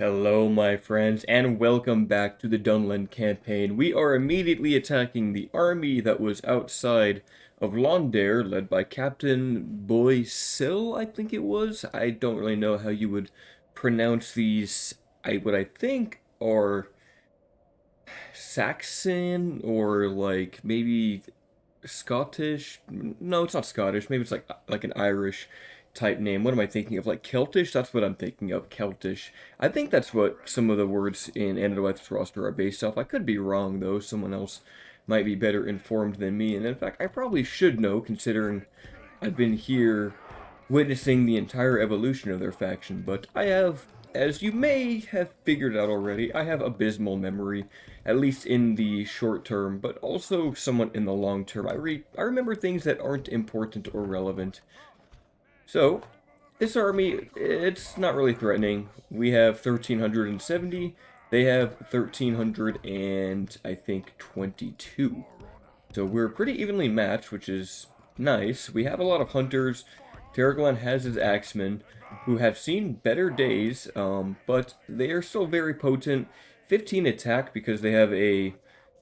Hello, my friends, and welcome back to the Dunland campaign. We are immediately attacking the army that was outside of Londare, led by Captain Boysil, I think it was. I don't really know how you would pronounce these. What I think are Saxon or like maybe Scottish. No, it's not Scottish. Maybe it's like an Irish type name. What am I thinking of? Like Celtish? That's what I'm thinking of. Celtish. I think that's what some of the words in Anadweth's roster are based off. I could be wrong though. Someone else might be better informed than me. And in fact, I probably should know considering I've been here witnessing the entire evolution of their faction. But I have, as you may have figured out already, I have abysmal memory, at least in the short term, but also somewhat in the long term. I remember things that aren't important or relevant. So, this army, it's not really threatening. We have 1,370. They have 1,300 and, I think, 22. So we're pretty evenly matched, which is nice. We have a lot of hunters. Terraglan has his axemen, who have seen better days, but they are still very potent. 15 attack because they have a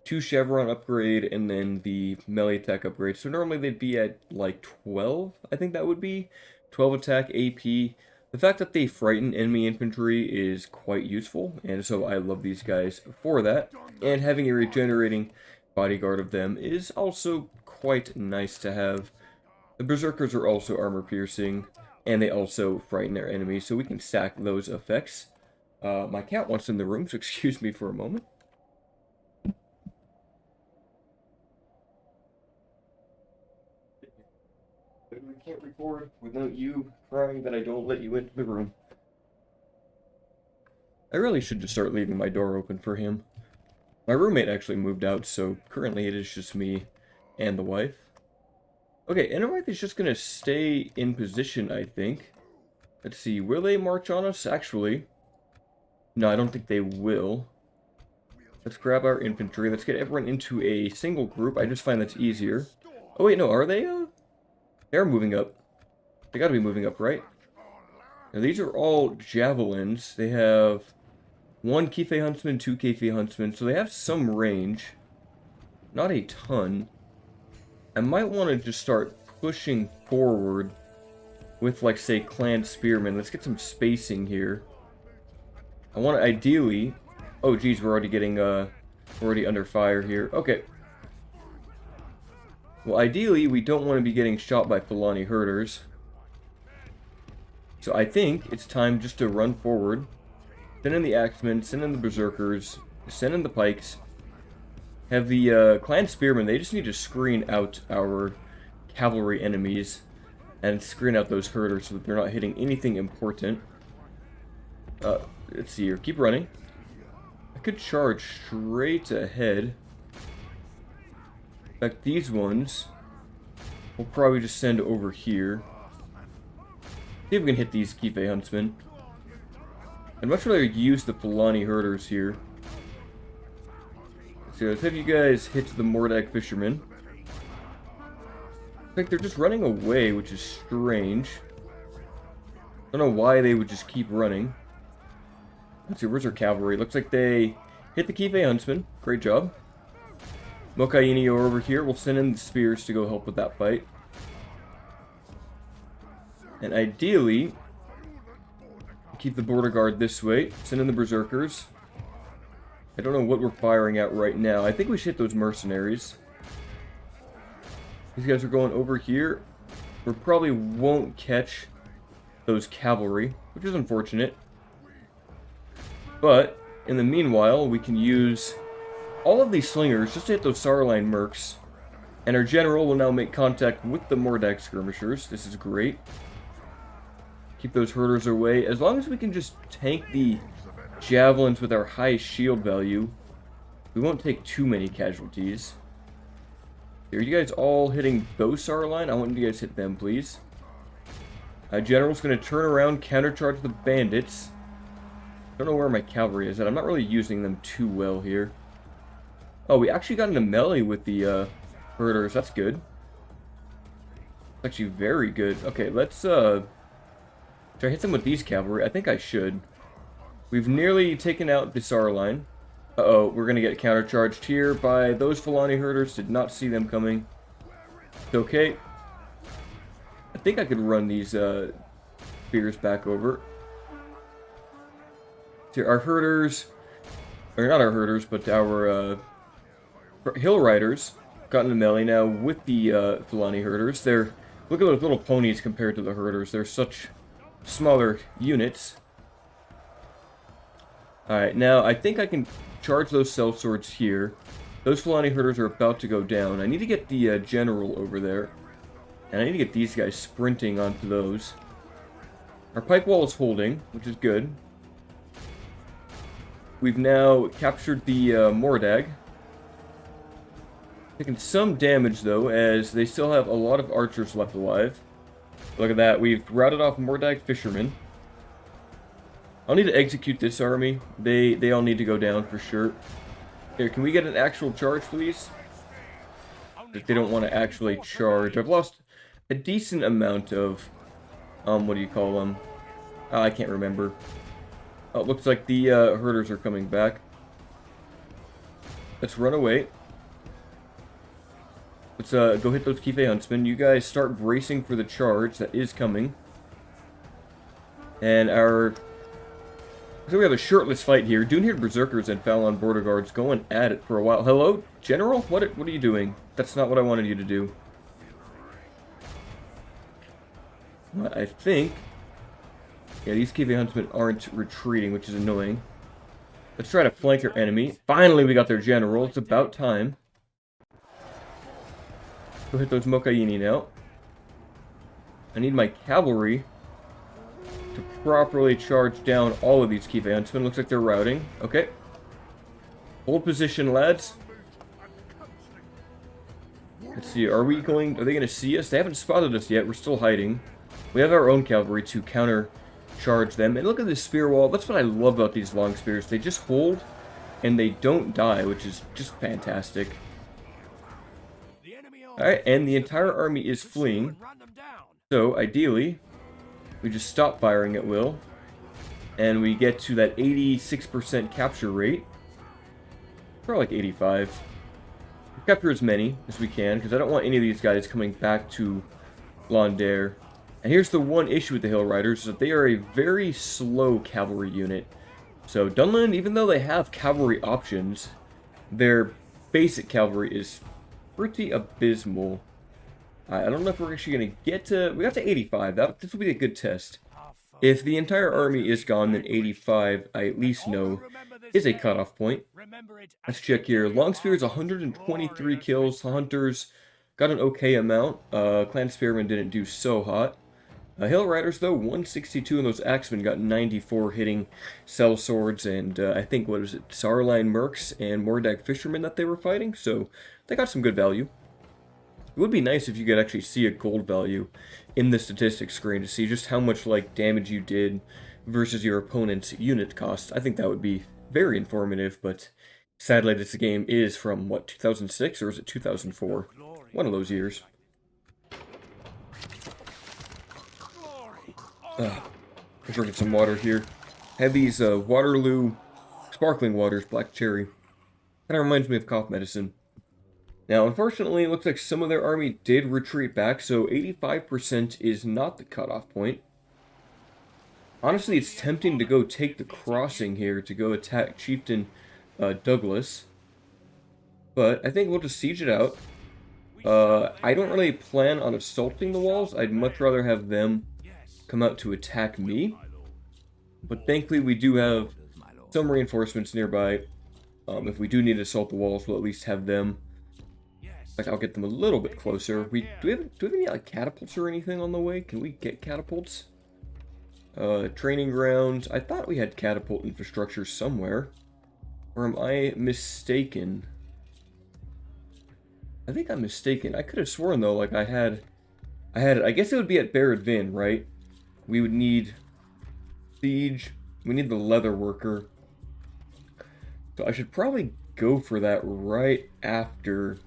2 chevron upgrade and then the melee attack upgrade. So normally they'd be at like 12, I think that would be. 12 attack AP. The fact that they frighten enemy infantry is quite useful, and so I love these guys for that. And having a regenerating bodyguard of them is also quite nice to have. The berserkers are also armor piercing, and they also frighten their enemies, so we can stack those effects. My cat wants in the room, so excuse me for a moment. We can't record without you crying that I don't let you into the room. I really should just start leaving my door open for him. My roommate actually moved out, so currently it is just me and the wife. Okay, Enric is just gonna stay in position, I think. Let's see, will they march on us? Actually, no, I don't think they will. Let's grab our infantry. Let's get everyone into a single group. I just find that's easier. Oh wait, no, are they? They're moving up. They gotta be moving up, right? Now these are all javelins. They have 1 Kife Huntsman, 2 Kife Huntsman, so they have some range. Not a ton. I might want to just start pushing forward with, like, say, Clan Spearmen. Let's get some spacing here. I want to ideally... Oh, geez, we're already getting, already under fire here. Okay. Well, ideally, we don't want to be getting shot by Fulani herders. So I think it's time just to run forward. Send in the axemen, send in the berserkers, send in the pikes. Have the Clan Spearmen, they just need to screen out our cavalry enemies and screen out those herders so that they're not hitting anything important. Let's see here. Keep running. I could charge straight ahead. In fact, these ones we'll probably just send over here. See if we can hit these Kife Huntsmen. I'd much rather use the Fulani herders here. So let's have you guys hit the Mordag fishermen. I think they're just running away, which is strange. I don't know why they would just keep running. Let's see, where's our cavalry? Looks like they hit the Kife Huntsman. Great job. Mokaini are over here. We'll send in the spears to go help with that fight. And ideally, keep the border guard this way. Send in the berserkers. I don't know what we're firing at right now. I think we should hit those mercenaries. These guys are going over here. We probably won't catch those cavalry, which is unfortunate. But, in the meanwhile, we can use all of these slingers just to hit those Sarline mercs. And our general will now make contact with the Mordag skirmishers. This is great. Keep those herders away. As long as we can just tank the javelins with our high shield value, we won't take too many casualties. Are you guys all hitting those Sarline? I want you guys hit them, please. General's going to turn around, countercharge the bandits. Don't know where my cavalry is at. I'm not really using them too well here. Oh, we actually got into melee with the herders. That's good. Actually, very good. Okay, let's should I hit them with these cavalry? I think I should. We've nearly taken out the SAR line. Uh-oh, we're going to get countercharged here by those Fulani herders. Did not see them coming. It's okay. I think I could run these spears back over. So our herders, or not our herders, but our hill riders got in the melee now with the Fulani herders. They're, look at those little ponies compared to the herders. They're such smaller units. Alright, now I think I can charge those sellswords here. Those Fulani herders are about to go down. I need to get the general over there. And I need to get these guys sprinting onto those. Our pike wall is holding, which is good. We've now captured the Mordag. Taking some damage, though, as they still have a lot of archers left alive. Look at that. We've routed off Mordag fishermen. I'll need to execute this army. They all need to go down for sure. Here, can we get an actual charge, please? If they don't want to actually charge. I've lost a decent amount of, what do you call them? I can't remember. Oh, it looks like the herders are coming back. Let's run away. Let's go hit those Kife huntsmen. You guys start bracing for the charge that is coming. And our... So we have a shirtless fight here. Dunland berserkers and Fallon border guards going at it for a while. Hello, General? What are you doing? That's not what I wanted you to do. I think... Yeah, these Kive huntsmen aren't retreating, which is annoying. Let's try to flank our enemy. Finally, we got their general. It's about time. Go hit those Mokaini now. I need my cavalry to properly charge down all of these Kive huntsmen. Looks like they're routing. Okay. Hold position, lads. Let's see. Are they going to see us? They haven't spotted us yet. We're still hiding. We have our own cavalry to counter charge them. And look at this spear wall. That's what I love about these long spears. They just hold and they don't die, which is just fantastic. Alright, and the entire army is fleeing. So, ideally, we just stop firing at will. And we get to that 86% capture rate. Probably like 85. We capture as many as we can, because I don't want any of these guys coming back to Londere. And here's the one issue with the Hill Riders, is that they are a very slow cavalry unit. So Dunland, even though they have cavalry options, their basic cavalry is pretty abysmal. I don't know if we're actually going to get to... We got to 85. This will be a good test. If the entire army is gone, then 85, I at least know, is a cutoff point. Let's check here. Long Spears, 123 kills. Hunters got an okay amount. Clan Spearmen didn't do so hot. Hill Riders, though, 162, and those Axemen got 94 hitting sellswords, and I think, what was it, Sarline Mercs and Mordag Fishermen that they were fighting, so they got some good value. It would be nice if you could actually see a gold value in the statistics screen to see just how much, like, damage you did versus your opponent's unit cost. I think that would be very informative, but sadly this game is from, what, 2006, or is it 2004? One of those years. Let's drink some water here. Have these Waterloo sparkling waters, black cherry. Kind of reminds me of cough medicine. Now, unfortunately, it looks like some of their army did retreat back, so 85% is not the cutoff point. Honestly, it's tempting to go take the crossing here to go attack Chieftain Douglas. But I think we'll just siege it out. I don't really plan on assaulting the walls. I'd much rather have them come out to attack me. But thankfully, we do have some reinforcements nearby. If we do need to assault the walls, we'll at least have them. Like, I'll get them a little bit closer. Do we have any like catapults or anything on the way? Can we get catapults? Training grounds. I thought we had catapult infrastructure somewhere. Or am I mistaken? I think I'm mistaken. I could have sworn though, like I had it. I guess it would be at Barad-Vin, right? We would need siege. We need the leather worker. So I should probably go for that right after.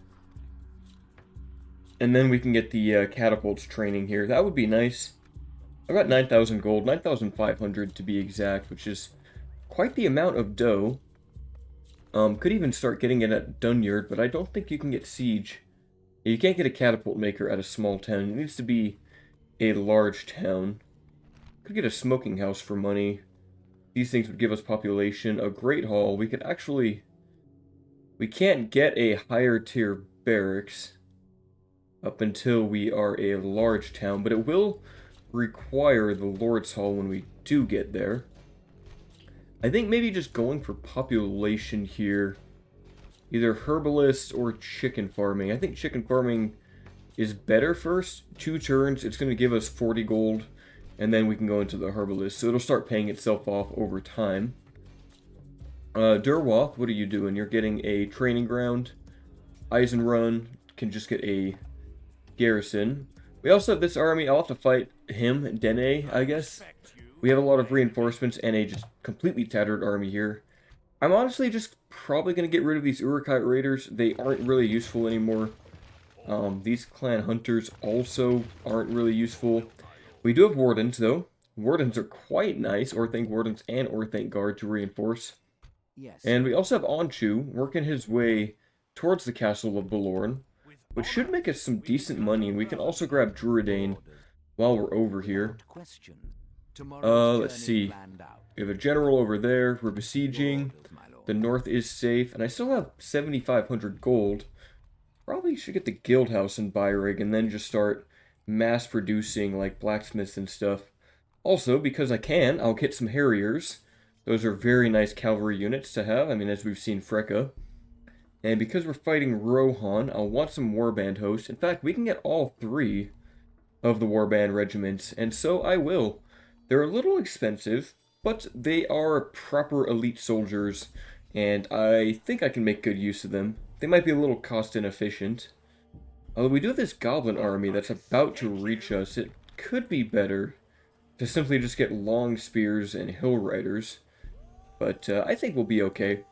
And then we can get the catapults training here. That would be nice. I've got 9,000 gold, 9,500 to be exact, which is quite the amount of dough. Could even start getting it at Dunland, but I don't think you can get siege. You can't get a catapult maker at a small town. It needs to be a large town. Could get a smoking house for money. These things would give us population. A great hall. We could actually... We can't get a higher tier barracks up until we are a large town, but it will require the Lord's Hall when we do get there. I think maybe just going for population here, either herbalist or chicken farming. I think chicken farming is better first. 2 turns, it's going to give us 40 gold, and then we can go into the herbalist, so it'll start paying itself off over time. Durwath, what are you doing? You're getting a training ground. Eisenrun can just get a garrison. We also have this army. I'll have to fight him, Dene, I guess. We have a lot of reinforcements and a just completely tattered army here. I'm honestly just probably going to get rid of these Urukite raiders. They aren't really useful anymore. These clan hunters also aren't really useful. We do have wardens, though. Wardens are quite nice. Orthanc wardens and Orthanc guard to reinforce. Yes. And we also have Onchu working his way towards the castle of Balorn, which should make us some decent money. And we can also grab Druidane while we're over here. Let's see. We have a general over there. We're besieging. The north is safe. And I still have 7,500 gold. Probably should get the guild house in Byrig and then just start mass producing like blacksmiths and stuff. Also, because I can, I'll get some harriers. Those are very nice cavalry units to have. I mean, as we've seen Freka. And because we're fighting Rohan, I'll want some warband hosts. In fact, we can get all 3 of the warband regiments. And so I will. They're a little expensive, but they are proper elite soldiers. And I think I can make good use of them. They might be a little cost inefficient. Although we do have this goblin army that's about to reach us. It could be better to simply just get long spears and hill riders. But I think we'll be okay.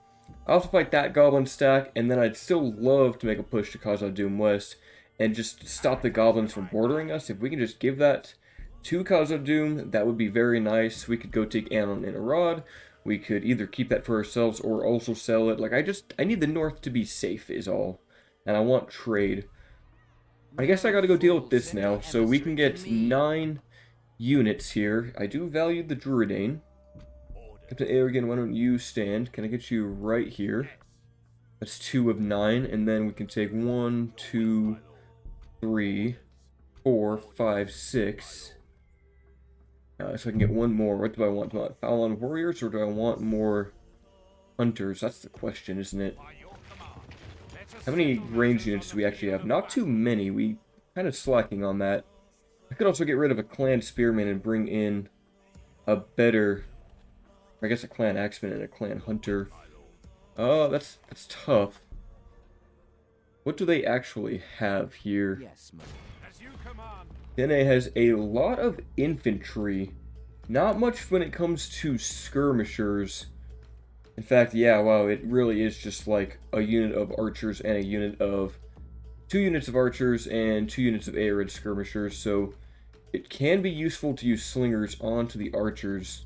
I'll have to fight that goblin stack, and then I'd still love to make a push to Khazad-dûm West and just stop the goblins from bordering us. If we can just give that to Khazad-dûm, that would be very nice. We could go take Anon and Arad. We could either keep that for ourselves or also sell it. Like, I need the north to be safe is all. And I want trade. I guess I gotta go deal with this now. So we can get 9 units here. I do value the Druidane. Captain Aerogan, why don't you stand? Can I get you right here? That's 2 of 9, and then we can take 1, 2, 3, 4, 5, 6. So I can get 1 more. What do I want? Do I want Falon warriors, or do I want more hunters? That's the question, isn't it? How many range units do we actually have? Not too many. We kind of slacking on that. I could also get rid of a clan spearman and bring in a better... I guess a clan axeman and a clan hunter. Oh, that's tough. What do they actually have here? Dene has a lot of infantry. Not much when it comes to skirmishers. In fact, yeah, wow, it really is just like a unit of archers and a unit of... 2 units of archers and 2 units of Arid skirmishers, so it can be useful to use slingers onto the archers.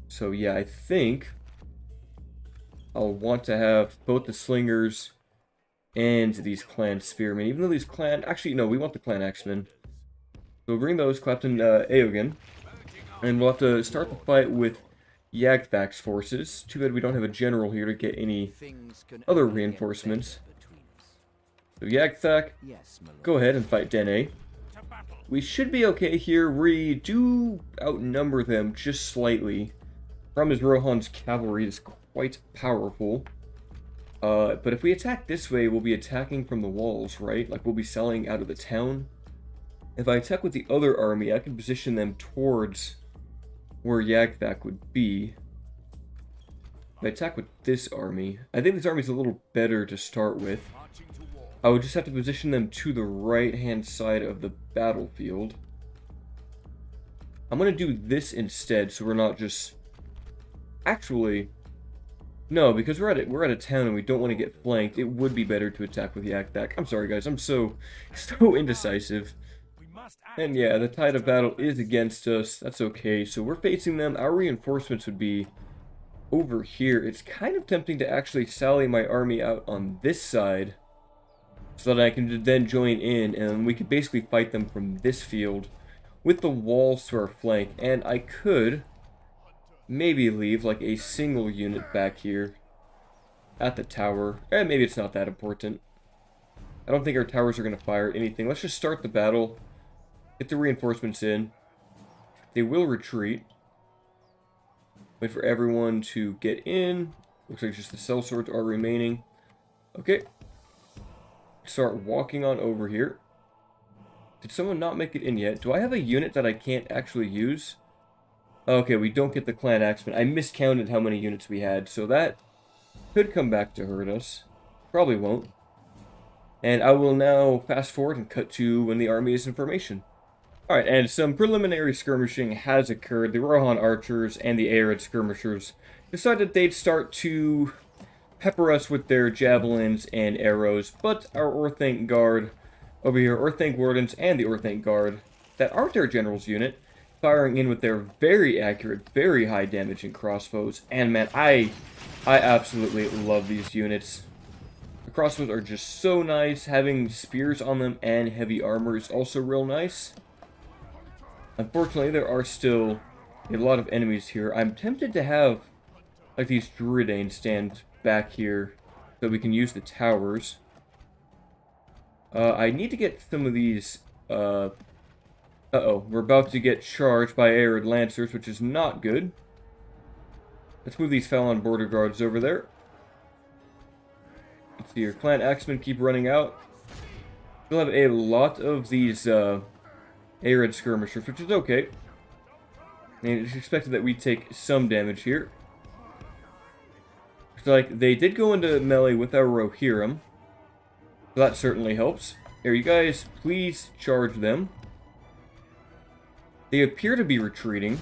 So yeah, I think I'll want to have both the slingers and these clan spearmen. Even though these clan... Actually, no, we want the clan axemen. So we'll bring those, Captain Aeogan. And we'll have to start the fight with Yagthak's forces. Too bad we don't have a general here to get any other reinforcements. So Yagthak, go ahead and fight Dene. We should be okay here. We do outnumber them just slightly. Problem is Rohan's cavalry is quite powerful. But if we attack this way, we'll be attacking from the walls, right? Like, we'll be selling out of the town. If I attack with the other army, I can position them towards where Yagthak would be. If I attack with this army, I think this army's a little better to start with. I would just have to position them to the right-hand side of the battlefield. I'm going to do this instead, so we're not just... Actually, no, because we're at a town and we don't want to get flanked. It would be better to attack with Yagthak. I'm sorry, guys. I'm so indecisive. And yeah, the tide of battle is against us. That's okay. So we're facing them. Our reinforcements would be over here, it's kind of tempting to actually sally my army out on this side so that I can then join in, and we could basically fight them from this field with the walls to our flank. And I could maybe leave like a single unit back here at the tower. And maybe it's not that important. I don't think our towers are going to fire anything. Let's just start the battle. Get the reinforcements in. They will retreat. Wait for everyone to get in. Looks like just the sellswords are remaining. Okay. Start walking on over here. Did someone not make it in yet? Do I have a unit that I can't actually use? Okay, we don't get the clan axeman. I miscounted how many units we had, so that could come back to hurt us. Probably won't. And I will now fast forward and cut to when the army is in formation. Alright, and some preliminary skirmishing has occurred. The Rohan archers and the Arid skirmishers decided they'd start to pepper us with their javelins and arrows, but our Orthanc Guard over here, Orthanc Wardens and the Orthanc Guard, that aren't their general's unit, firing in with their very accurate, very high damaging crossbows. And man, I absolutely love these units. The crossbows are just so nice. Having spears on them and heavy armor is also real nice. Unfortunately, there are still a lot of enemies here. I'm tempted to have like these Druidanes stand back here so we can use the towers. I need to get some of these... Uh-oh, we're about to get charged by Arid Lancers, which is not good. Let's move these Falon border guards over there. Let's see here. Clan Axemen keep running out. We'll have a lot of these Arid skirmishers, which is okay. And it's expected that we take some damage here. Looks like they did go into melee with our Rohirrim. So that certainly helps. Here, you guys, please charge them. They appear to be retreating.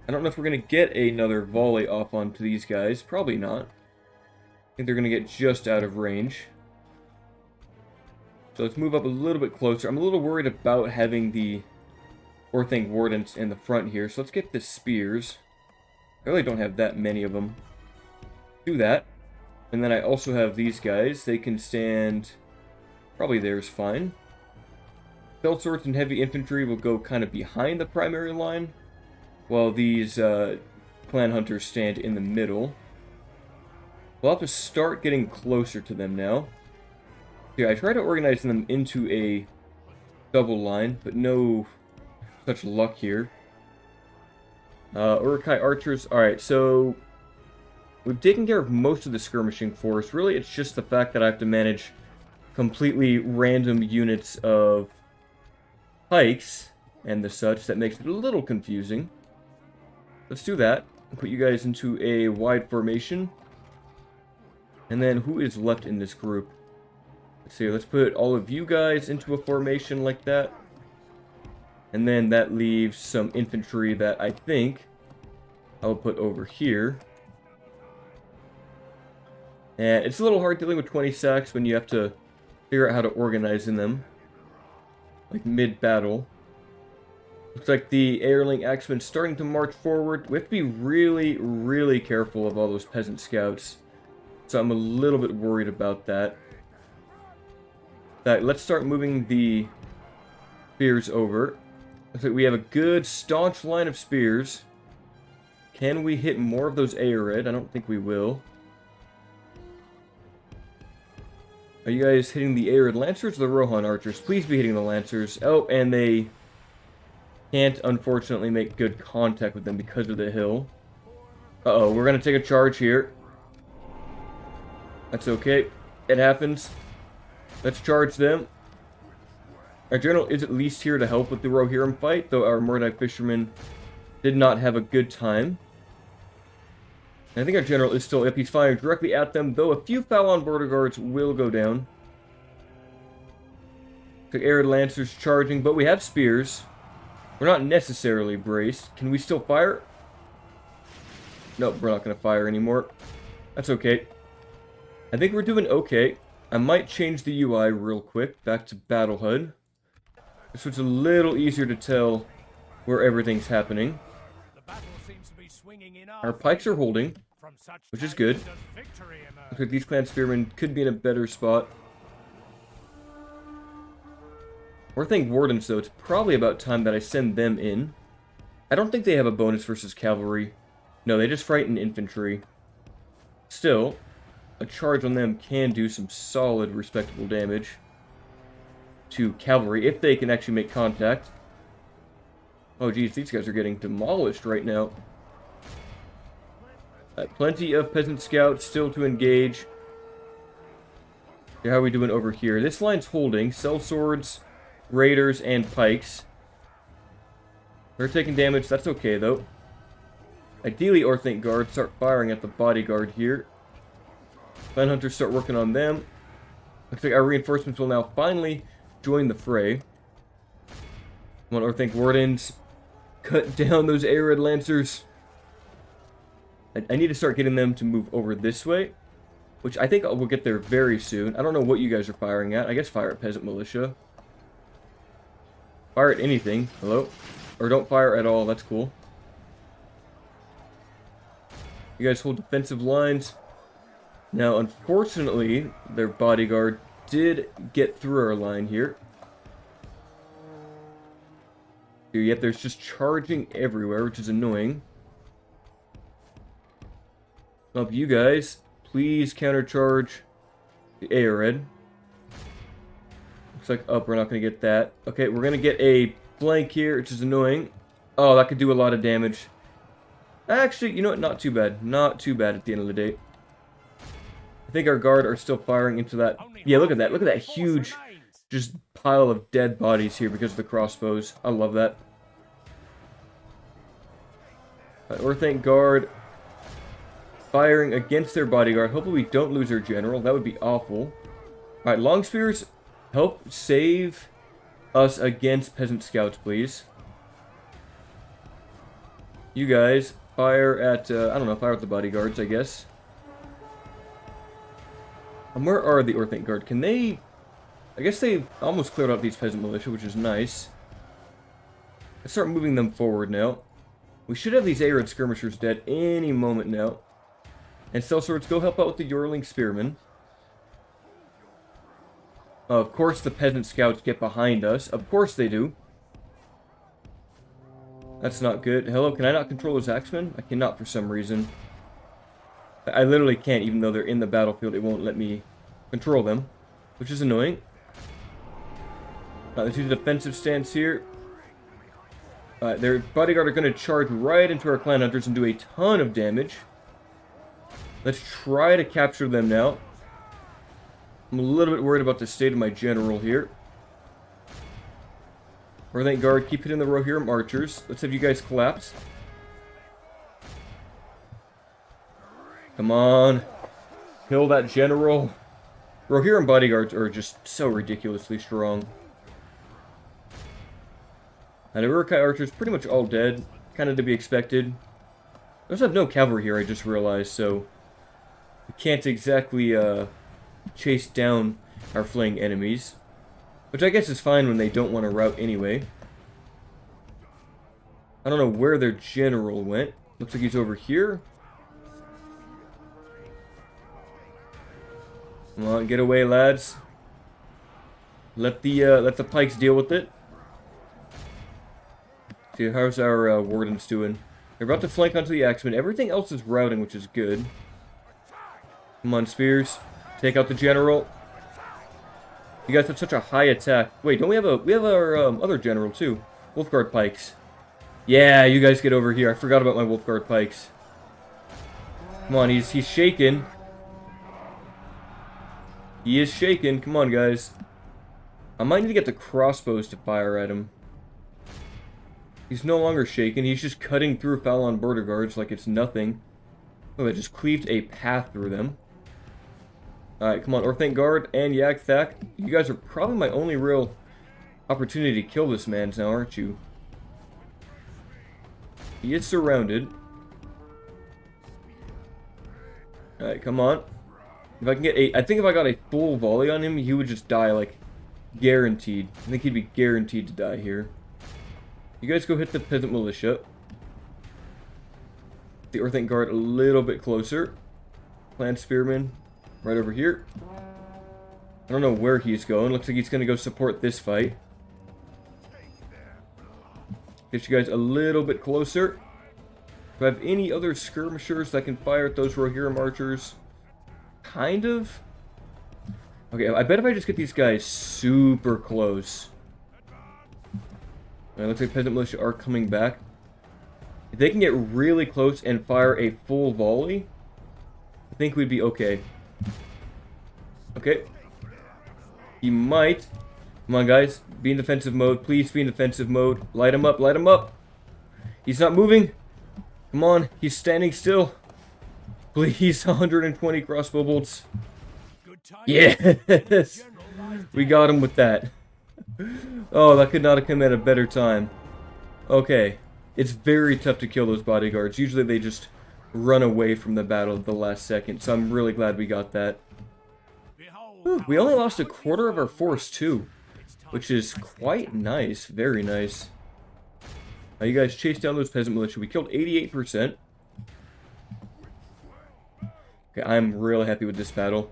I don't know if we're going to get another volley off onto these guys. Probably not. I think they're going to get just out of range. So let's move up a little bit closer. I'm a little worried about having the Orthanc Wardens in the front here. So let's get the spears. I really don't have that many of them. Do that. And then I also have these guys. They can stand... Probably there's fine. Sellswords and heavy infantry will go kind of behind the primary line, while these clan hunters stand in the middle. We'll have to start getting closer to them now. Yeah, I try to organize them into a double line, but no such luck here. Uruk-hai archers. Alright, so we've taken care of most of the skirmishing force. Really, it's just the fact that I have to manage completely random units of pikes and the such that makes it a little confusing. Let's do that. Put you guys into a wide formation. And then who is left in this group? Let's see, let's put all of you guys into a formation like that. And then that leaves some infantry that I think I'll put over here. And it's a little hard dealing with 20 sacks when you have to figure out how to organize in them. Like mid-battle. Looks like the Airling Axemen's starting to march forward. We have to be really, really careful of all those peasant scouts. So I'm a little bit worried about that. Let's start moving the spears over. Looks like we have a good, staunch line of spears. Can we hit more of those Arid? I don't think we will. Are you guys hitting the Arid Lancers or the Rohan Archers? Please be hitting the Lancers. Oh, and they can't, unfortunately, make good contact with them because of the hill. Uh-oh, we're going to take a charge here. That's okay. It happens. Let's charge them. Our general is at least here to help with the Rohirrim fight, though our Mordai fishermen did not have a good time. I think our general is still up. He's firing directly at them, though a few Falon border guards will go down. The Arid Lancers charging, but we have spears. We're not necessarily braced. Can we still fire? Nope, we're not going to fire anymore. That's okay. I think we're doing okay. I might change the UI real quick. Back to Battle HUD. So it's a little easier to tell where everything's happening. Our pikes are holding. which is good. Looks like these clan spearmen could be in a better spot. Or I think wardens, though, it's probably about time that I send them in. I don't think they have a bonus versus cavalry. No, they just frighten infantry. Still, a charge on them can do some solid, respectable damage to cavalry, if they can actually make contact. Oh, geez, these guys are getting demolished right now. Plenty of peasant scouts still to engage. How are we doing over here? This line's holding. Sellswords, raiders, and pikes. They're taking damage. That's okay, though. Ideally, Orthanc Guard start firing at the bodyguard here. Clan Hunters start working on them. Looks like our reinforcements will now finally join the fray. Come on, Orthanc Wardens. Cut down those Arid Lancers. I need to start getting them to move over this way, which I think we'll get there very soon. I don't know what you guys are firing at. I guess fire at Peasant Militia. Fire at anything. Hello? Or don't fire at all. That's cool. You guys hold defensive lines. Now, unfortunately, their bodyguard did get through our line here. Yet there's just charging everywhere, which is annoying. Up, you guys, please countercharge the Arid. Looks like, oh, we're not going to get that. Okay, we're going to get a flank here, which is annoying. Oh, that could do a lot of damage. Actually, you know what? Not too bad. Not too bad at the end of the day. I think our guard are still firing into that. Yeah, look at that. Look at that huge just pile of dead bodies here because of the crossbows. I love that. Orthanc Guard firing against their bodyguard. Hopefully we don't lose our general. That would be awful. Alright, long spears, help save us against peasant scouts, please. You guys, fire at, I don't know, fire at the bodyguards, I guess. Where are the Orthanc Guard? Can they... I guess they almost cleared out these peasant militia, which is nice. Let's start moving them forward now. We should have these Arid skirmishers dead any moment now. And sellswords, go help out with the Yorling spearmen. Of course the peasant scouts get behind us. Of course they do. That's not good. Hello, can I not control those axemen? I cannot for some reason. I literally can't, even though they're in the battlefield. It won't let me control them, which is annoying. Let's do the defensive stance here. Their bodyguard are going to charge right into our clan hunters and do a ton of damage. Let's try to capture them now. I'm a little bit worried about the state of my general here. Orthanc Guard, keep hitting the Rohirrim archers. Let's have you guys collapse. Come on. Kill that general. Rohirrim bodyguards are just so ridiculously strong. And Uruk-hai archers pretty much all dead. Kind of to be expected. I also have no cavalry here, I just realized, so... we can't exactly, chase down our fleeing enemies. Which I guess is fine when they don't want to rout anyway. I don't know where their general went. Looks like he's over here. Come on, get away, lads. Let the pikes deal with it. See, how's our wardens doing? They're about to flank onto the axemen. Everything else is routing, which is good. Come on, spears. Take out the general. You guys have such a high attack. Wait, don't we have our other general too? Wolfguard pikes. Yeah, you guys get over here. I forgot about my Wolfguard pikes. Come on, he's shaken. He is shaken. Come on, guys. I might need to get the crossbows to fire at him. He's no longer shaken. He's just cutting through Falon border guards like it's nothing. Oh, I just cleaved a path through them. Alright, come on, Orthanc Guard and Yagthak. You guys are probably my only real opportunity to kill this man now, aren't you? He is surrounded. Alright, come on. If I can get I think if I got a full volley on him, he would just die, like, guaranteed. I think he'd be guaranteed to die here. You guys go hit the peasant militia. The Earthling Guard a little bit closer. Clan Spearman right over here. I don't know where he's going. Looks like he's going to go support this fight. Get you guys a little bit closer. Do I have any other skirmishers that can fire at those Rohirrim archers? Kind of. Okay, I bet if I just get these guys super close. It looks like Peasant Militia are coming back. If they can get really close and fire a full volley, I think we'd be okay. Okay. He might. Come on, guys. Be in defensive mode. Please be in defensive mode. Light him up. Light him up. He's not moving. Come on. He's standing still. Please. 120 crossbow bolts. Yes. We got him with that. Oh, that could not have come at a better time. Okay. It's very tough to kill those bodyguards. Usually they just run away from the battle at the last second. So I'm really glad we got that. Ooh, we only lost a quarter of our force too, which is quite nice. Very nice. Now you guys chase down those peasant militia. We killed 88%. Okay, I'm really happy with this battle.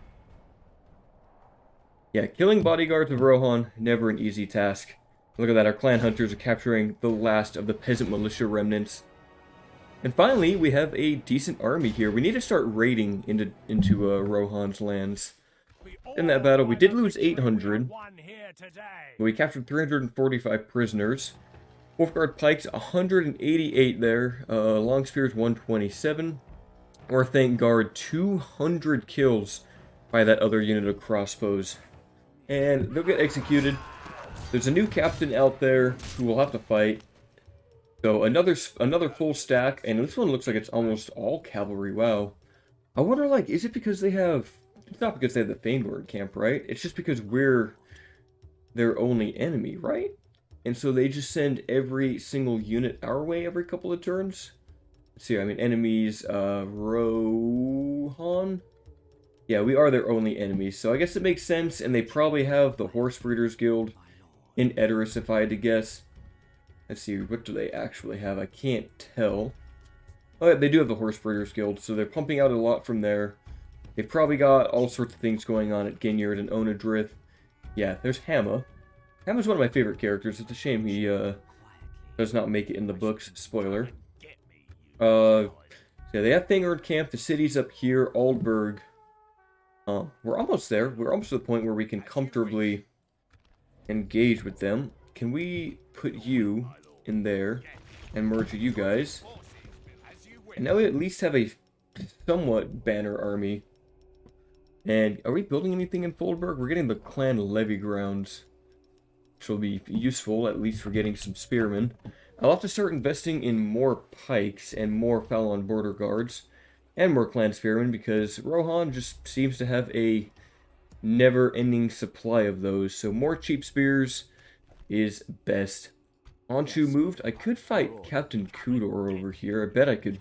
Yeah, killing bodyguards of Rohan, never an easy task. Look at that, our clan hunters are capturing the last of the peasant militia remnants. And finally, we have a decent army here. We need to start raiding into Rohan's lands. In that battle, we did lose 800, but we captured 345 prisoners. Wolfguard pikes, 188 there. Long spears, 127. Orthanc guard, 200 kills by that other unit of crossbows. And they'll get executed. There's a new captain out there who will have to fight. So another full stack, and this one looks like it's almost all cavalry. Wow. I wonder, like, is it because they have... It's not because they have the Fangorn camp, right? It's just because we're their only enemy, right? And so they just send every single unit our way every couple of turns. Let's see, I mean, enemies, Rohan? Yeah, we are their only enemies, so I guess it makes sense, and they probably have the Horse Breeders Guild in Edoras, if I had to guess. Let's see, what do they actually have? I can't tell. Oh, yeah, they do have the Horse Breeders Guild, so they're pumping out a lot from there. They've probably got all sorts of things going on at Ginyard and Onadrith. Yeah, there's Hamma. Hamma's one of my favorite characters. It's a shame he does not make it in the books. Spoiler. Yeah, they have Fangorn Camp. The city's up here, Aldburg. We're almost there. We're almost to the point where we can comfortably engage with them. Can we put you in there and merge with you guys? And now we at least have a somewhat banner army. And are we building anything in Foldburg? We're getting the clan levy grounds, which will be useful, at least for getting some spearmen. I'll have to start investing in more pikes and more Falon border guards and more clan spearmen, because Rohan just seems to have a never-ending supply of those. So more cheap spears is best. Anshu moved. I could fight Captain Kudor over here. I bet I could.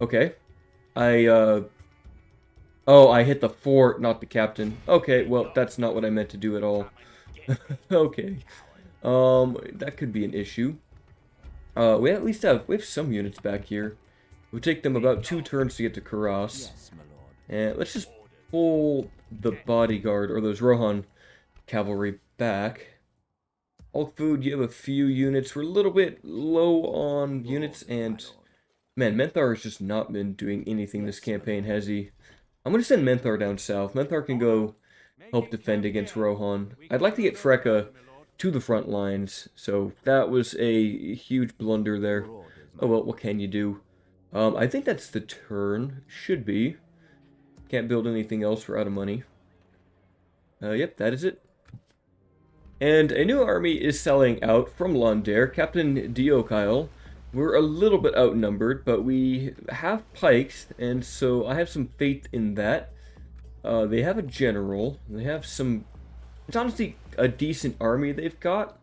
Okay. Oh, I hit the fort, not the captain. Okay, well, that's not what I meant to do at all. Okay. That could be an issue. We at least have some units back here. It would take them about 2 turns to get to Karas. And let's just pull the bodyguard, or those Rohan cavalry, back. All food, you have a few units. We're a little bit low on units, and... Man, Menthar has just not been doing anything this campaign, has he? I'm going to send Menthar down south. Menthar can go help defend against Rohan. I'd like to get Freka to the front lines, so that was a huge blunder there. Oh well, what can you do? I think that's the turn. Should be. Can't build anything else, we're out of money. Yep, that is it. And a new army is selling out from Londair. Captain Diokyle. We're a little bit outnumbered, but we have pikes, and so I have some faith in that. They have a general. They have some... It's honestly a decent army they've got.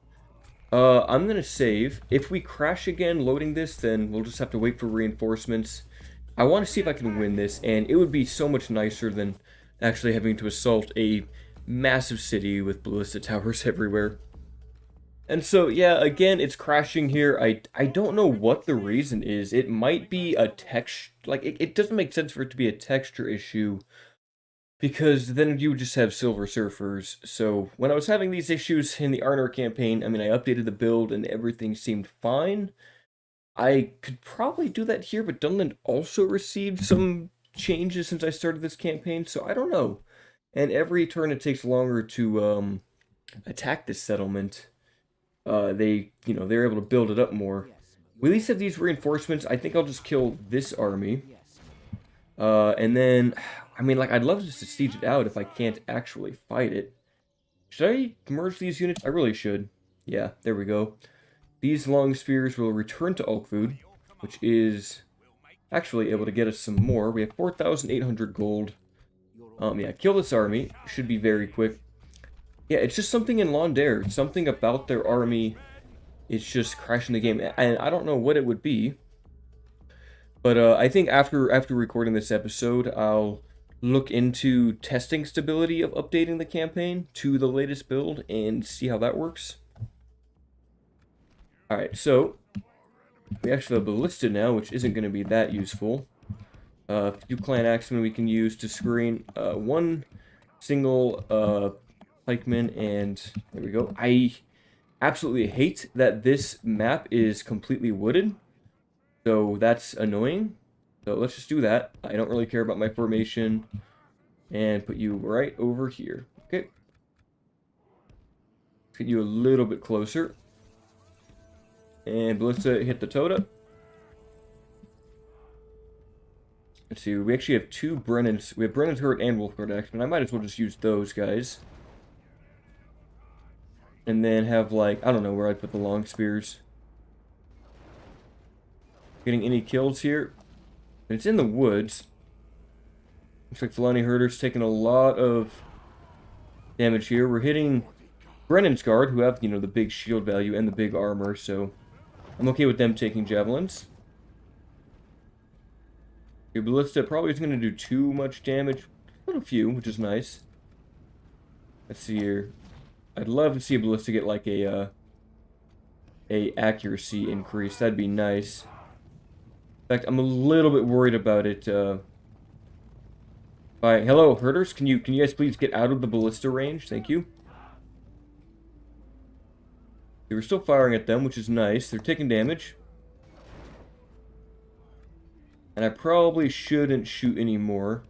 I'm going to save. If we crash again loading this, then we'll just have to wait for reinforcements. I want to see if I can win this, and it would be so much nicer than actually having to assault a massive city with ballista towers everywhere. And so, yeah, again, it's crashing here. I don't know what the reason is. It might be a text, like, it doesn't make sense for it to be a texture issue, because then you would just have Silver Surfers. So, when I was having these issues in the Arnor campaign, I mean, I updated the build and everything seemed fine. I could probably do that here, but Dunland also received some changes since I started this campaign, so I don't know. And every turn it takes longer to attack this settlement. They're able to build it up more. We at least have these reinforcements. I think I'll just kill this army. And then, I mean, like, I'd love just to siege it out if I can't actually fight it. Should I merge these units? I really should. Yeah, there we go. These long spears will return to Oakfood, which is actually able to get us some more. We have 4,800 gold. Yeah, kill this army. Should be very quick. Yeah, it's just something in Londair. Something about their army is just crashing the game. And I don't know what it would be. But I think after recording this episode, I'll look into testing stability of updating the campaign to the latest build and see how that works. Alright, so we actually have a ballista now, which isn't going to be that useful. A few clan axemen we can use to screen one single pikeman, and there we go. I absolutely hate that this map is completely wooded, so that's annoying. So let's just do that. I don't really care about my formation, and put you right over here. Okay. Let's get you a little bit closer. And ballista hit the Toda. Let's see, we actually have two Brennan's. We have Brennan's Hurt and Wolfguard Axemen. I might as well just use those guys. And then have, like, I don't know where I'd put the long spears. Getting any kills here? It's in the woods. Looks like Fulani Herder's taking a lot of damage here. We're hitting Brennan's Guard, who have, the big shield value and the big armor, so I'm okay with them taking javelins. Your ballista probably isn't going to do too much damage. But a few, which is nice. Let's see here. I'd love to see a ballista get like a accuracy increase. That'd be nice. In fact, I'm a little bit worried about it. Hello, herders. Can you guys please get out of the ballista range? Thank you. They were still firing at them, which is nice. They're taking damage. And I probably shouldn't shoot anymore.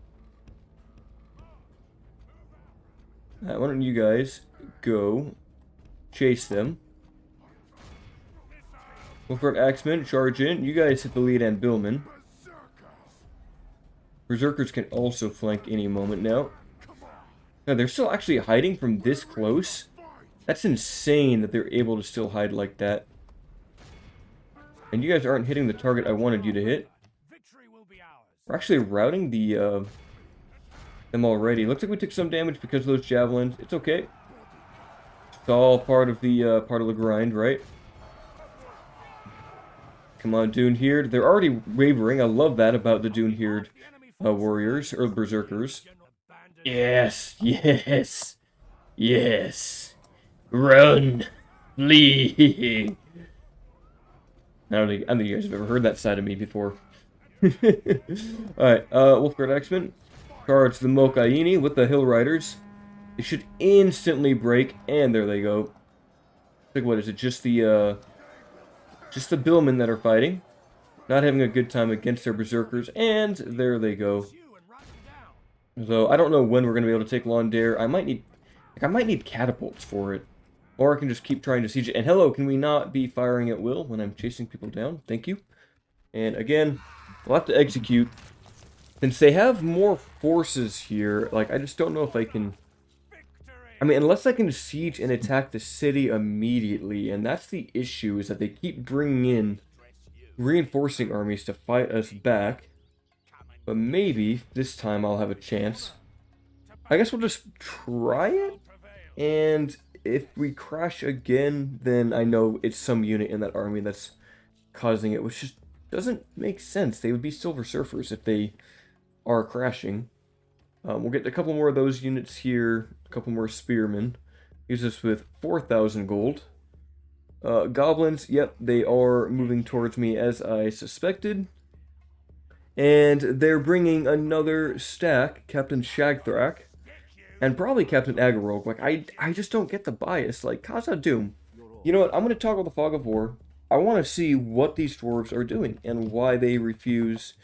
Why don't you guys go chase them? Wolfguard Axemen, charge in. You guys hit the lead and Billman. Berserkers can also flank any moment now. Now, they're still actually hiding from this close. That's insane that they're able to still hide like that. And you guys aren't hitting the target I wanted you to hit. We're actually routing them already. Looks like we took some damage because of those javelins. It's okay. It's all part of the grind, right? Come on, Dune-Heerd. They're already wavering. I love that about the Dune-Heerd warriors, or berserkers. Yes, yes, yes. Run, flee. I don't think you guys have ever heard that side of me before. Alright, Wolfguard Axemen. Charge the Mokaini with the Hill Riders. They should instantly break, and there they go. Like, what is it? Just the Billmen that are fighting. Not having a good time against their Berserkers, and there they go. So, I don't know when we're going to be able to take Londair. I might need catapults for it. Or I can just keep trying to siege it. And hello, can we not be firing at will when I'm chasing people down? Thank you. And again, we'll have to execute. Since they have more forces here, like, I just don't know if I can... I mean, unless I can siege and attack the city immediately, and that's the issue, is that they keep bringing in reinforcing armies to fight us back. But maybe this time I'll have a chance. I guess we'll just try it, and if we crash again, then I know it's some unit in that army that's causing it, which just doesn't make sense. They would be Silver Surfers if they are crashing. We'll get a couple more of those units here, a couple more spearmen. Use this with 4,000 gold. Goblins, yep, they are moving towards me as I suspected. And they're bringing another stack, Captain Shagthrak, and probably Captain Agarok. Like, I just don't get the bias. Like, Khazad Doom. You know what? I'm going to toggle the Fog of War. I want to see what these dwarves are doing and why they refuse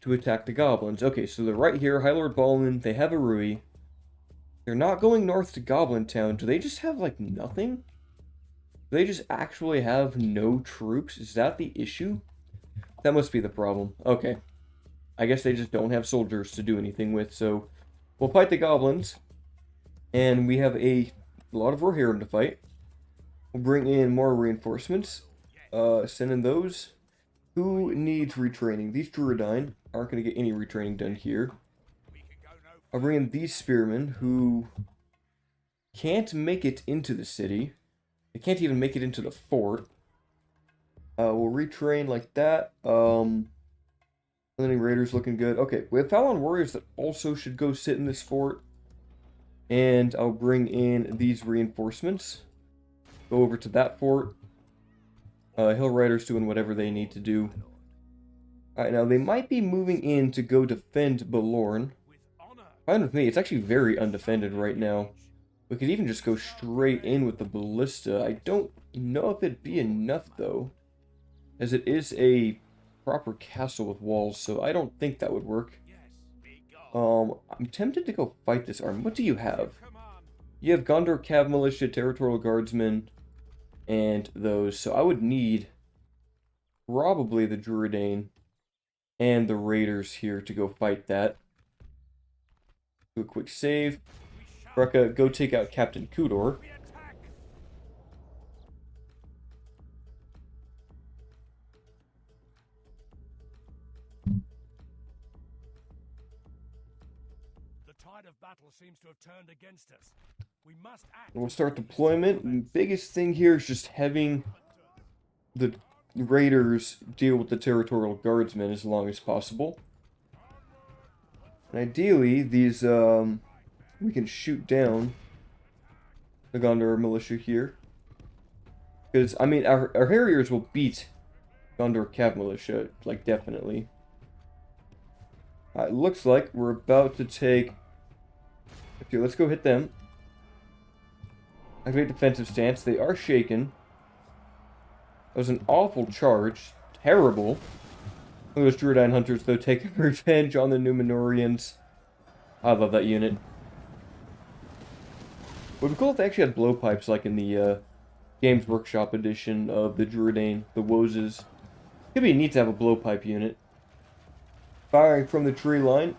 to attack the goblins. Okay, so they're right here. High Lord Ballman, they have a Rui. They're not going north to Goblin Town. Do they just have, like, nothing? Do they just actually have no troops? Is that the issue? That must be the problem. Okay. I guess they just don't have soldiers to do anything with, so we'll fight the goblins. And we have a lot of Rohirrim to fight. We'll bring in more reinforcements. Send in those. Who needs retraining? These Druidine aren't going to get any retraining done here. I'll bring in these Spearmen who can't make it into the city. They can't even make it into the fort. We'll retrain like that. Landing Raiders looking good. Okay, we have Falon Warriors that also should go sit in this fort. And I'll bring in these reinforcements. Go over to that fort. Hill Riders doing whatever they need to do. Alright, now they might be moving in to go defend Balorn. Fine with me. It's actually very undefended right now. We could even just go straight in with the Ballista. I don't know if it'd be enough, though. As it is a proper castle with walls, so I don't think that would work. I'm tempted to go fight this army. What do you have? You have Gondor Cav Militia, Territorial Guardsmen, and those. So I would need probably the Druidane and the Raiders here to go fight that. Do a quick save. Brekka, go take out Captain Kudor. Of battle seems to have turned against us. We must act. We'll start deployment. And the biggest thing here is just having the Raiders deal with the Territorial Guardsmen as long as possible. And ideally, these we can shoot down the Gondor militia here. Because, I mean, our Harriers will beat Gondor Cav militia, like, definitely. It looks like we're about to take... Okay, let's go hit them. Activate defensive stance. They are shaken. That was an awful charge. Terrible. Look at those Druidine Hunters, though, taking revenge on the Numenorians. I love that unit. Would be cool if they actually had blowpipes like in the Games Workshop edition of the Druidane, the Wozes. Could be neat to have a blowpipe unit. Firing from the tree line.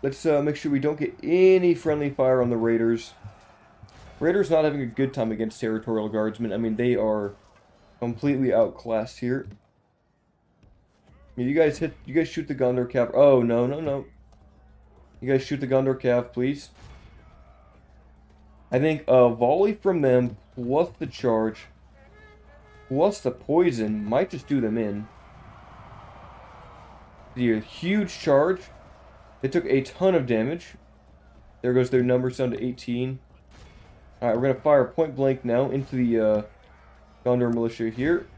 Let's make sure we don't get any friendly fire on the Raiders. Raiders not having a good time against Territorial Guardsmen. I mean, they are completely outclassed here. You guys shoot the Gondor Cav. Oh, no, no, no. You guys shoot the Gondor Cav, please. I think a volley from them, plus the charge, plus the poison, might just do them in. The huge charge. They took a ton of damage. There goes their numbers down to 18. Alright, we're going to fire point blank now into the Gondor militia here.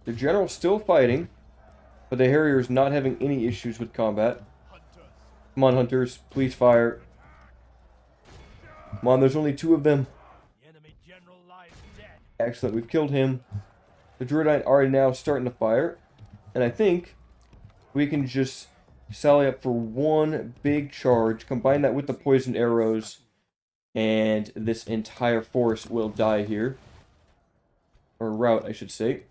The general's still fighting, but the Harrier's not having any issues with combat. Come on, Hunters, please fire. Come on, there's only 2 of them. Excellent, we've killed him. The Druidine are now starting to fire. And I think we can just sally up for one big charge, combine that with the poisoned arrows, and this entire force will die here. Or rout, I should say.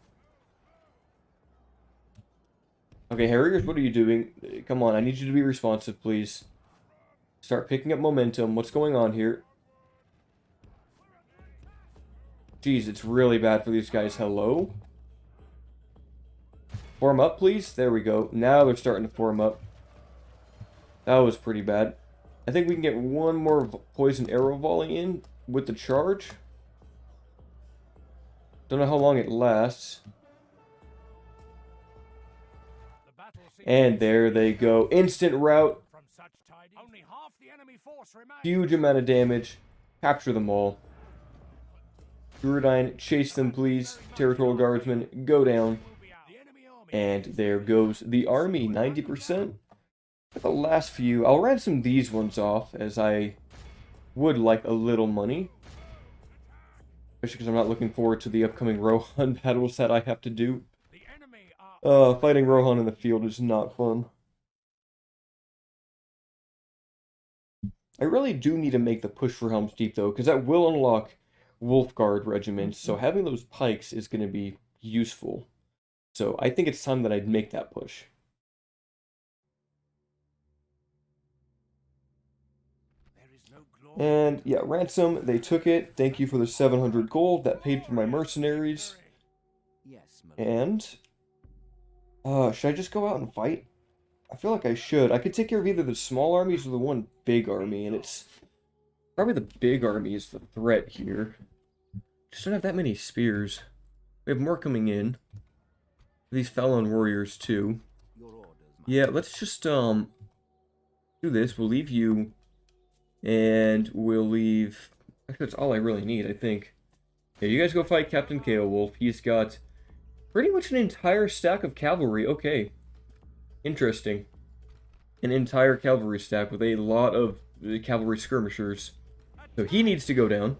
Okay, Harriers, what are you doing? Come on, I need you to be responsive, please. Start picking up momentum. What's going on here? Jeez, it's really bad for these guys. Hello? Form up, please. There we go. Now they're starting to form up. That was pretty bad. I think we can get one more poison arrow volley in with the charge. Don't know how long it lasts. And there they go. Instant rout. Huge amount of damage. Capture them all. Druidine, chase them, please. Territorial Guardsmen, go down. And there goes the army, 90%. For the last few, I'll ransom these ones off, as I would like a little money. Especially because I'm not looking forward to the upcoming Rohan battles that I have to do. Fighting Rohan in the field is not fun. I really do need to make the push for Helm's Deep, though, because that will unlock Wolfguard regiments, so having those pikes is going to be useful. So I think it's time that I'd make that push. And yeah, ransom, they took it. Thank you for the 700 gold. That paid for my mercenaries. And should I just go out and fight? I feel like I should. I could take care of either the small armies or the one big army, and it's probably the big army is the threat here. Just don't have that many spears. We have more coming in. These Fallen warriors too. Yeah, let's just do this. We'll leave you, and we'll leave. Actually, that's all I really need, I think. Yeah, you guys go fight Captain Kaolwolf. He's got pretty much an entire stack of cavalry. Okay. Interesting. An entire cavalry stack with a lot of cavalry skirmishers. So he needs to go down.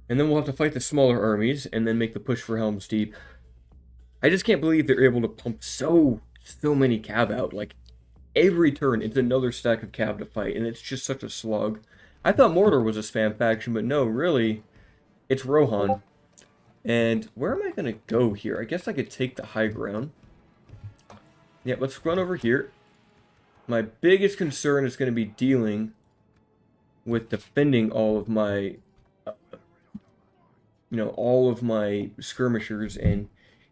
And then we'll have to fight the smaller armies and then make the push for Helm's Deep. I just can't believe they're able to pump so many cav out. Like, every turn it's another stack of cav to fight, and it's just such a slog. I thought Mordor was a spam faction, but no, really, it's Rohan. And where am I going to go here? I guess I could take the high ground. Yeah, let's run over here. My biggest concern is going to be dealing with defending all of my, all of my skirmishers and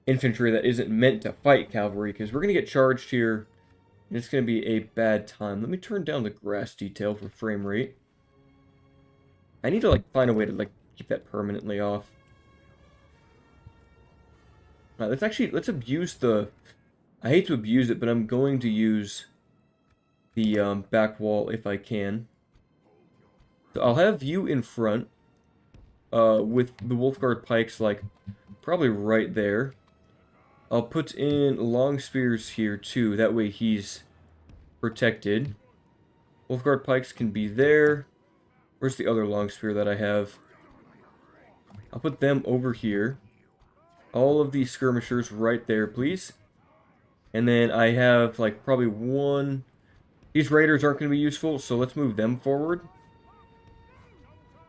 infantry that isn't meant to fight cavalry, because we're going to get charged here, and it's going to be a bad time. Let me turn down the grass detail for frame rate. I need to, find a way to, keep that permanently off. Alright, let's abuse the... I hate to abuse it, but I'm going to use the back wall if I can. So I'll have you in front with the Wolfguard pikes, probably right there. I'll put in long spears here, too. That way he's protected. Wolfguard pikes can be there. Where's the other long spear that I have? I'll put them over here. All of these skirmishers right there, please. And then I have, probably one... These raiders aren't going to be useful, so let's move them forward.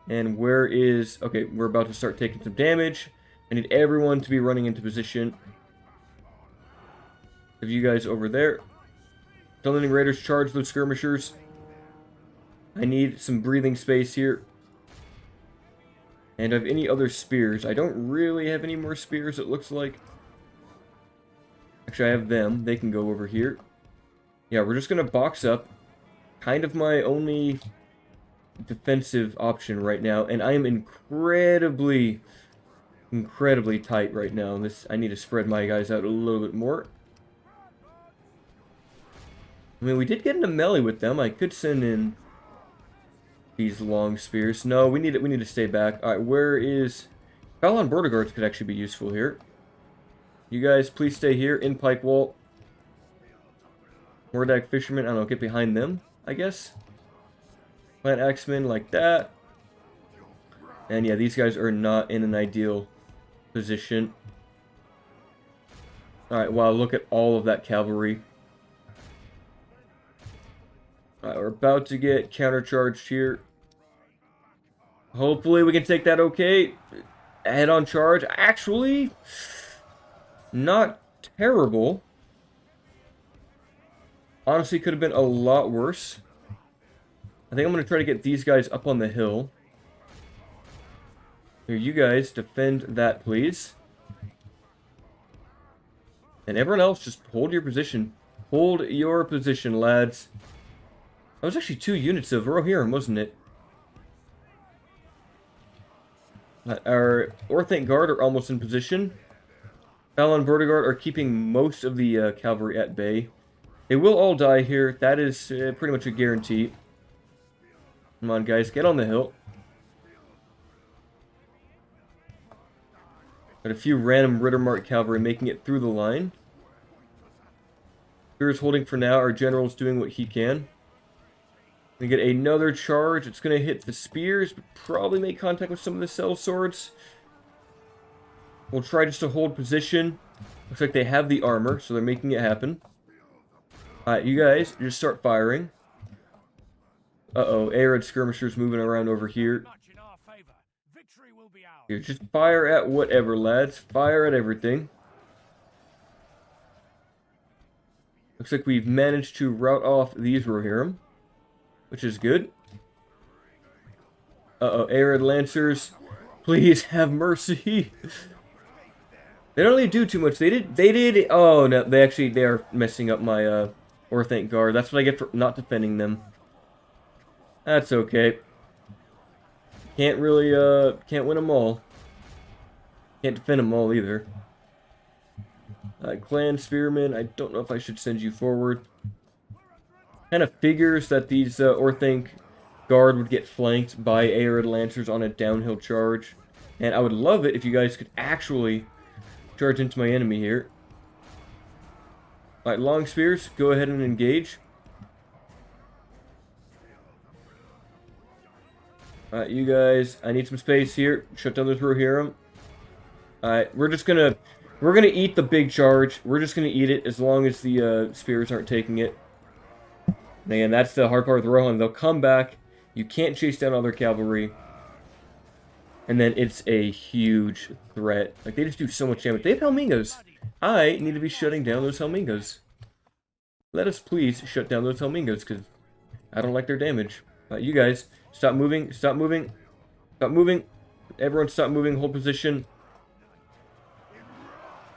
And where is... Okay, we're about to start taking some damage. I need everyone to be running into position. Have you guys over there. Dunland raiders charge those skirmishers. I need some breathing space here. And of any other spears, I don't really have any more spears, it looks like. Actually, I have them. They can go over here. Yeah, we're just going to box up. Kind of my only defensive option right now. And I am incredibly tight right now. I need to spread my guys out a little bit more. I mean, we did get into melee with them. I could send in these long spears. No, we need to stay back. All right, where is... Falon border guards could actually be useful here. You guys, please stay here in pike wall. Mordag fishermen, I don't know, get behind them, I guess. Plant axemen like that. And yeah, these guys are not in an ideal position. Alright, wow, look at all of that cavalry. Alright, we're about to get countercharged here. Hopefully we can take that okay. Head-on charge. Actually, not terrible. Honestly, could have been a lot worse. I think I'm going to try to get these guys up on the hill. Here, you guys, defend that, please. And everyone else, just hold your position. Hold your position, lads. That was actually 2 units of Rohan, wasn't it? Our Orthanc Guard are almost in position. Falon Vertigard are keeping most of the cavalry at bay. They will all die here. That is pretty much a guarantee. Come on, guys. Get on the hill. Got a few random Rittermark cavalry making it through the line. Spears holding for now. Our general's doing what he can. We get another charge. It's going to hit the spears, but probably make contact with some of the cell swords. We'll try just to hold position. Looks like they have the armor, so they're making it happen. Alright, you guys, just start firing. Uh-oh, Arad skirmishers moving around over here. Here, just fire at whatever, lads. Fire at everything. Looks like we've managed to rout off these Rohirrim, which is good. Uh-oh, Arad Lancers, please have mercy. They don't really do too much. They did, oh no, they are messing up my, Orthanc Guard. That's what I get for not defending them. That's okay. Can't really, can't win them all. Can't defend them all either. Clan Spearmen, I don't know if I should send you forward. Kind of figures that these Orthanc Guard would get flanked by Arad Lancers on a downhill charge. And I would love it if you guys could actually charge into my enemy here. Alright, long spears, go ahead and engage. Alright, you guys, I need some space here. Shut down this Rohirrim. Alright, we're gonna eat the big charge. We're just gonna eat it as long as the spears aren't taking it. And again, that's the hard part with Rohan. They'll come back. You can't chase down all their cavalry. And then it's a huge threat. Like, they just do so much damage. They have Helmingos. I need to be shutting down those Helmingos. Let us please shut down those Helmingos, because I don't like their damage. You guys, stop moving, stop moving, stop moving. Everyone stop moving, hold position.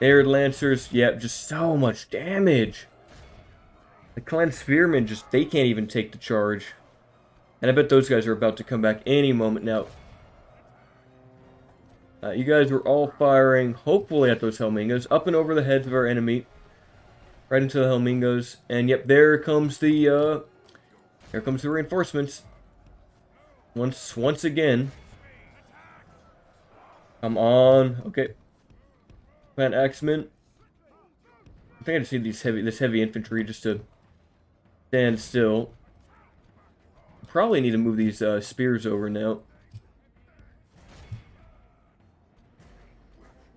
Arad Lancers, yep, just so much damage. The Clan Spearmen, they can't even take the charge. And I bet those guys are about to come back any moment now. You guys were all firing, hopefully, at those Helmingos, up and over the heads of our enemy. Right into the Helmingos. And yep, there comes the reinforcements. Once again. Come on. Okay. Clan Axemen. I think I just need this heavy infantry just to stand still. Probably need to move these spears over now.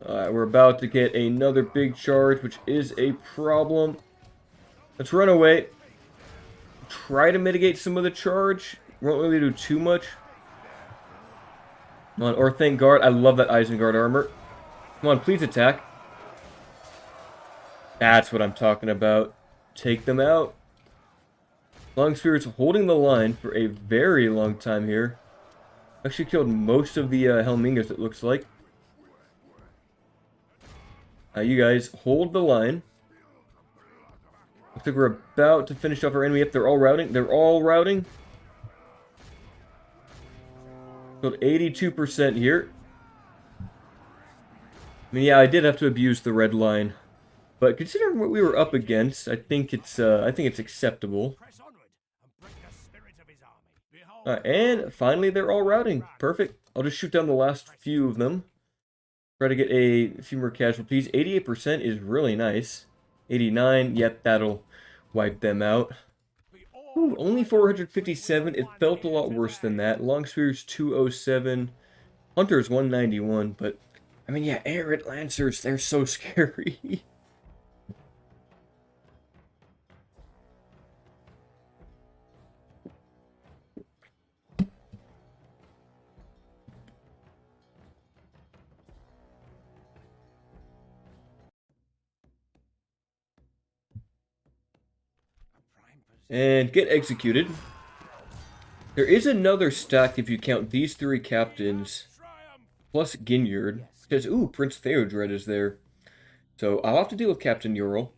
We're about to get another big charge, which is a problem. Let's run away. Try to mitigate some of the charge. Won't really do too much. Come on, Orthanc Guard. I love that Isengard armor. Come on, please attack. That's what I'm talking about. Take them out. Longspears holding the line for a very long time here. Actually killed most of the Helmingers, it looks like. You guys, hold the line. Looks like we're about to finish off our enemy. Yep, they're all routing. They're all routing. Killed 82% here. I mean, yeah, I did have to abuse the red line. But considering what we were up against, I think it's acceptable. And finally, they're all routing. Perfect. I'll just shoot down the last few of them. Try to get a few more casualties. 88% is really nice. 89, yep, that'll wipe them out. Ooh, only 457. It felt a lot worse than that. Longspears 207. Hunters 191. But, I mean, yeah, Arad Lancers, they're so scary. And get executed. There is another stack if you count these three captains, plus Ginyard. Because, ooh, Prince Theodred is there. So I'll have to deal with Captain Ural.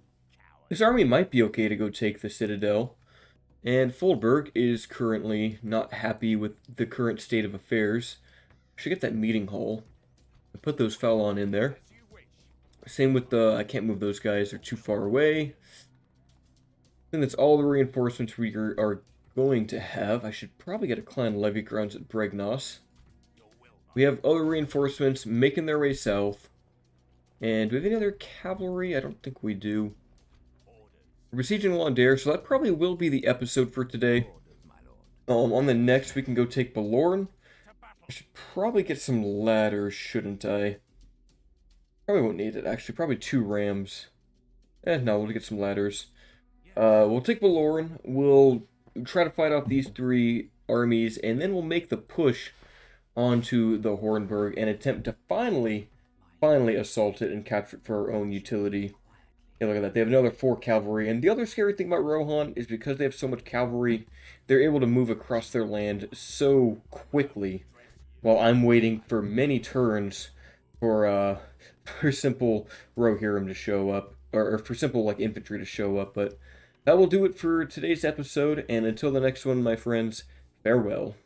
His army might be okay to go take the Citadel. And Foldberg is currently not happy with the current state of affairs. Should get that meeting hall. I put those Falon in there. Same with the... I can't move those guys. They're too far away. I think that's all the reinforcements we are going to have. I should probably get a clan levy grounds at Bregnos. We have other reinforcements making their way south. And do we have any other cavalry? I don't think we do. We're besieging Londair, so that probably will be the episode for today. On the next, we can go take Balorn. To battle. I should probably get some ladders, shouldn't I? Probably won't need it, actually. Probably 2 rams. No, we'll get some ladders. We'll take Balorn. We'll try to fight off these 3 armies, and then we'll make the push onto the Hornburg and attempt to finally assault it and capture it for our own utility. Yeah, look at that. They have another 4 cavalry. And the other scary thing about Rohan is because they have so much cavalry, they're able to move across their land so quickly while I'm waiting for many turns for for simple Rohirrim to show up, or for simple like infantry to show up. But that will do it for today's episode, and until the next one, my friends, farewell.